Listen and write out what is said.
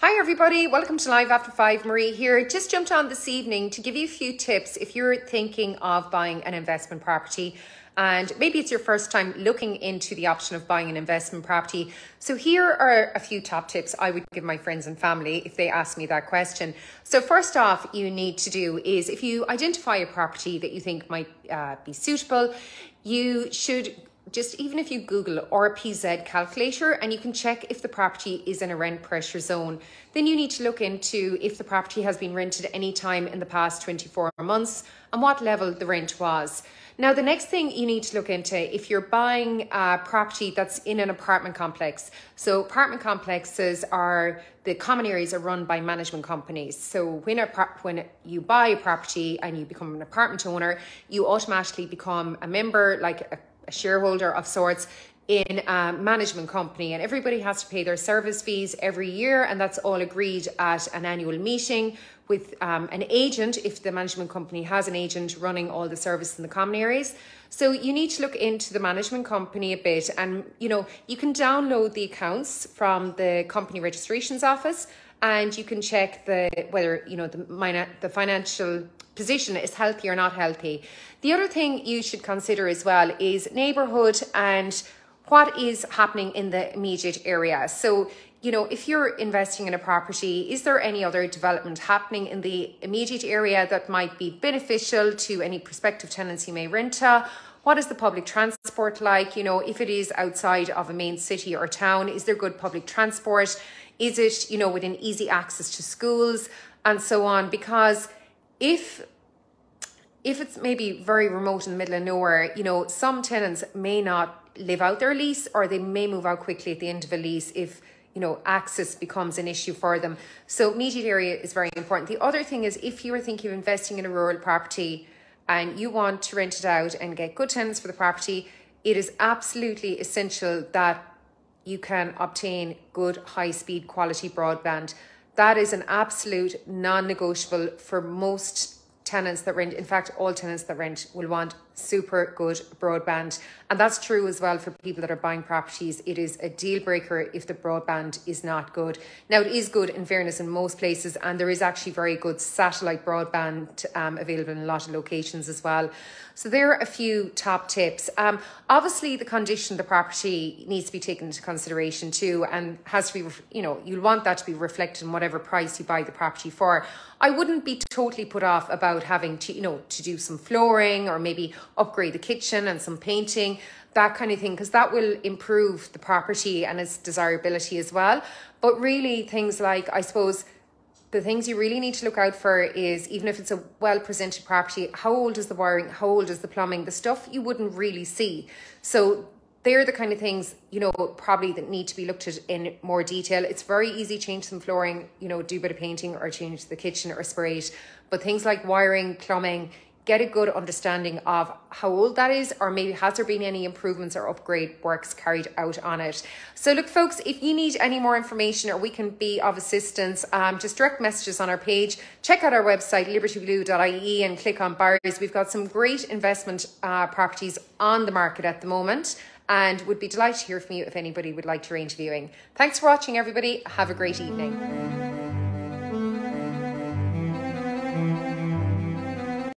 Hi everybody, welcome to Live After 5. Marie here. Just jumped on this evening to give you a few tips if you're thinking of buying an investment property and maybe it's your first time looking into the option of buying an investment property. So here are a few top tips I would give my friends and family if they ask me that question. So first off, you need to do is if you identify a property that you think might be suitable, you should just, even if you Google RPZ calculator and you can check if the property is in a rent pressure zone, then you need to look into if the property has been rented any time in the past 24 months and what level the rent was. Now, the next thing you need to look into if you're buying a property that's in an apartment complex. So apartment complexes are, the common areas are run by management companies. So when you buy a property and you become an apartment owner, you automatically become a member, like a shareholder of sorts in a management company, and everybody has to pay their service fees every year, and that's all agreed at an annual meeting with an agent, if the management company has an agent running all the service in the common areas. So you need to look into the management company a bit, and you can download the accounts from the company registrations office, and you can check whether the financial position is healthy or not healthy. The other thing you should consider as well is neighborhood and what is happening in the immediate area. So, if you're investing in a property, is there any other development happening in the immediate area that might be beneficial to any prospective tenants you may rent to? What is the public transport like? If it is outside of a main city or town, is there good public transport? Is it, within easy access to schools and so on? Because if it's maybe very remote in the middle of nowhere, some tenants may not live out their lease, or they may move out quickly at the end of a lease if, access becomes an issue for them. So immediate area is very important. The other thing is if you are thinking of investing in a rural property and you want to rent it out and get good tenants for the property, it is absolutely essential that you can obtain good high-speed quality broadband. That is an absolute non-negotiable for most tenants that rent. In fact, all tenants that rent will want super good broadband, and that's true as well for people that are buying properties. It is a deal breaker if the broadband is not good. Now, it is good in fairness in most places, and there is actually very good satellite broadband available in a lot of locations as well. So there are a few top tips. Obviously, the condition of the property needs to be taken into consideration too, and has to be, you'll want that to be reflected in whatever price you buy the property for. I wouldn't be totally put off about having to, to do some flooring or maybe upgrade the kitchen and some painting, that kind of thing, because that will improve the property and its desirability as well. But really things like, I suppose, the things you really need to look out for is, even if it's a well-presented property, how old is the wiring, how old is the plumbing, the stuff you wouldn't really see. So they're the kind of things, probably that need to be looked at in more detail. It's very easy to change some flooring, do a bit of painting or change the kitchen or spray it. But things like wiring, plumbing, get a good understanding of how old that is, or maybe has there been any improvements or upgrade works carried out on it. So look, folks, if you need any more information or we can be of assistance, just direct messages on our page. Check out our website, libertyblue.ie, and click on buyers. We've got some great investment properties on the market at the moment, and would be delighted to hear from you if anybody would like to arrange viewing. Thanks for watching, everybody. Have a great evening.